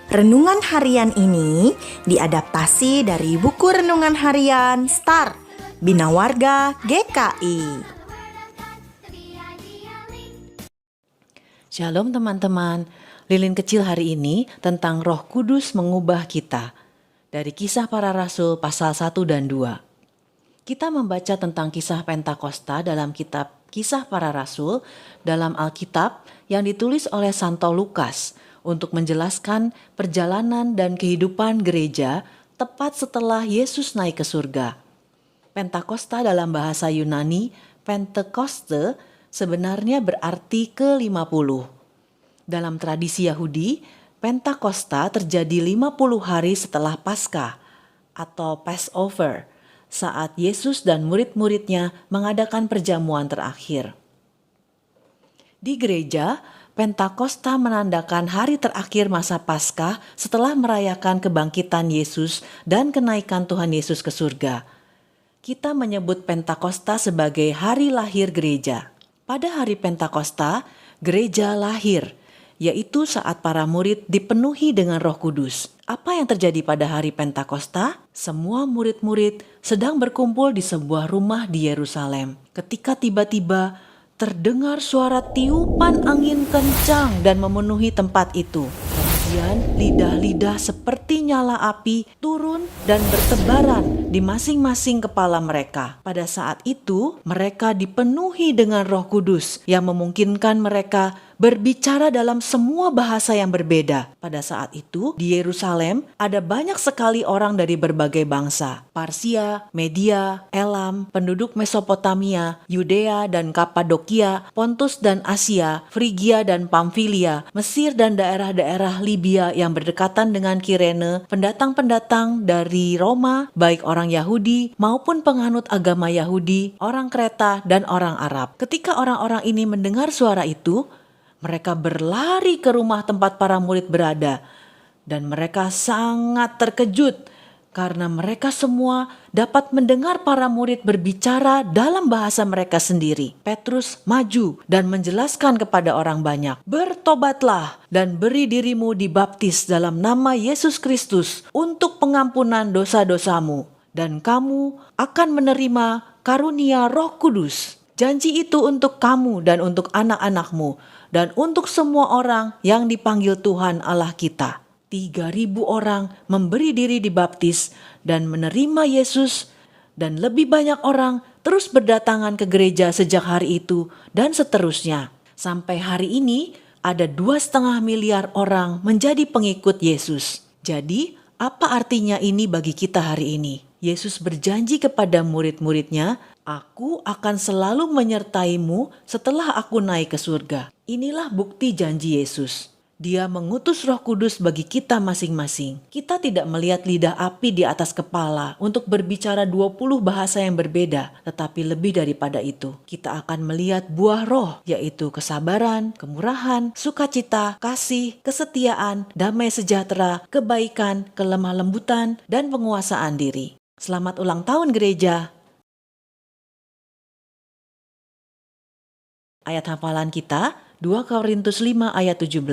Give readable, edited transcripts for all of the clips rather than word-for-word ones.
Renungan harian ini diadaptasi dari buku renungan harian Start Bina Warga GKI. Shalom teman-teman, lilin kecil hari ini tentang Roh Kudus mengubah kita. Dari Kisah Para Rasul pasal 1 dan 2. Kita membaca tentang kisah Pentakosta dalam kitab Kisah Para Rasul dalam Alkitab yang ditulis oleh Santo Lukas untuk menjelaskan perjalanan dan kehidupan gereja tepat setelah Yesus naik ke surga. Pentakosta dalam bahasa Yunani, Pentekoste, sebenarnya berarti ke-50. Dalam tradisi Yahudi, Pentakosta terjadi 50 hari setelah Paskah atau Passover, saat Yesus dan murid-muridnya mengadakan perjamuan terakhir. Di gereja, Pentakosta menandakan hari terakhir masa Paskah setelah merayakan kebangkitan Yesus dan kenaikan Tuhan Yesus ke surga. Kita menyebut Pentakosta sebagai hari lahir gereja. Pada hari Pentakosta, gereja lahir, yaitu saat para murid dipenuhi dengan Roh Kudus. Apa yang terjadi pada hari Pentakosta? Semua murid-murid sedang berkumpul di sebuah rumah di Yerusalem. Ketika tiba-tiba terdengar suara tiupan angin kencang dan memenuhi tempat itu. Kemudian lidah-lidah seperti nyala api turun dan bertebaran di masing-masing kepala mereka. Pada saat itu mereka dipenuhi dengan Roh Kudus yang memungkinkan mereka berbicara dalam semua bahasa yang berbeda. Pada saat itu di Yerusalem ada banyak sekali orang dari berbagai bangsa. Parsia, Media, Elam, penduduk Mesopotamia, Yudea dan Kapadokia, Pontus dan Asia, Frigia dan Pamfilia, Mesir dan daerah-daerah Libya yang berdekatan dengan Kirene, pendatang-pendatang dari Roma, baik orang Yahudi maupun penganut agama Yahudi, orang Kreta dan orang Arab. Ketika orang-orang ini mendengar suara itu, mereka berlari ke rumah tempat para murid berada, dan mereka sangat terkejut karena mereka semua dapat mendengar para murid berbicara dalam bahasa mereka sendiri. Petrus maju dan menjelaskan kepada orang banyak, "Bertobatlah dan beri dirimu dibaptis dalam nama Yesus Kristus untuk pengampunan dosa-dosamu, dan kamu akan menerima karunia Roh Kudus. Janji itu untuk kamu dan untuk anak-anakmu, dan untuk semua orang yang dipanggil Tuhan Allah kita." 3.000 orang memberi diri dibaptis dan menerima Yesus, dan lebih banyak orang terus berdatangan ke gereja sejak hari itu dan seterusnya. Sampai hari ini ada 2,5 miliar orang menjadi pengikut Yesus. Jadi apa artinya ini bagi kita hari ini? Yesus berjanji kepada murid-muridnya, "Aku akan selalu menyertaimu setelah aku naik ke surga." Inilah bukti janji Yesus. Dia mengutus Roh Kudus bagi kita masing-masing. Kita tidak melihat lidah api di atas kepala untuk berbicara 20 bahasa yang berbeda, tetapi lebih daripada itu. Kita akan melihat buah roh, yaitu kesabaran, kemurahan, sukacita, kasih, kesetiaan, damai sejahtera, kebaikan, kelemah lembutan, dan penguasaan diri. Selamat ulang tahun gereja. Ayat hafalan kita 2 Korintus 5 ayat 17.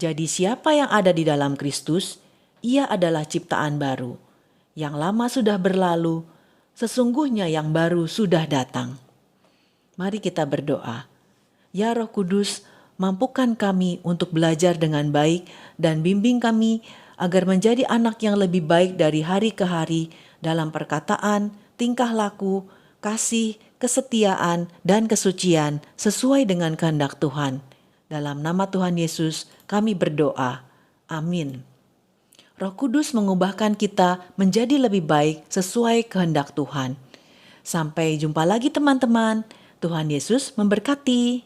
Jadi siapa yang ada di dalam Kristus, ia adalah ciptaan baru. Yang lama sudah berlalu, sesungguhnya yang baru sudah datang. Mari kita berdoa. Ya Roh Kudus, mampukan kami untuk belajar dengan baik dan bimbing kami agar menjadi anak yang lebih baik dari hari ke hari dalam perkataan, tingkah laku, kasih, kesetiaan, dan kesucian sesuai dengan kehendak Tuhan. Dalam nama Tuhan Yesus kami berdoa. Amin. Roh Kudus mengubahkan kita menjadi lebih baik sesuai kehendak Tuhan. Sampai jumpa lagi teman-teman. Tuhan Yesus memberkati.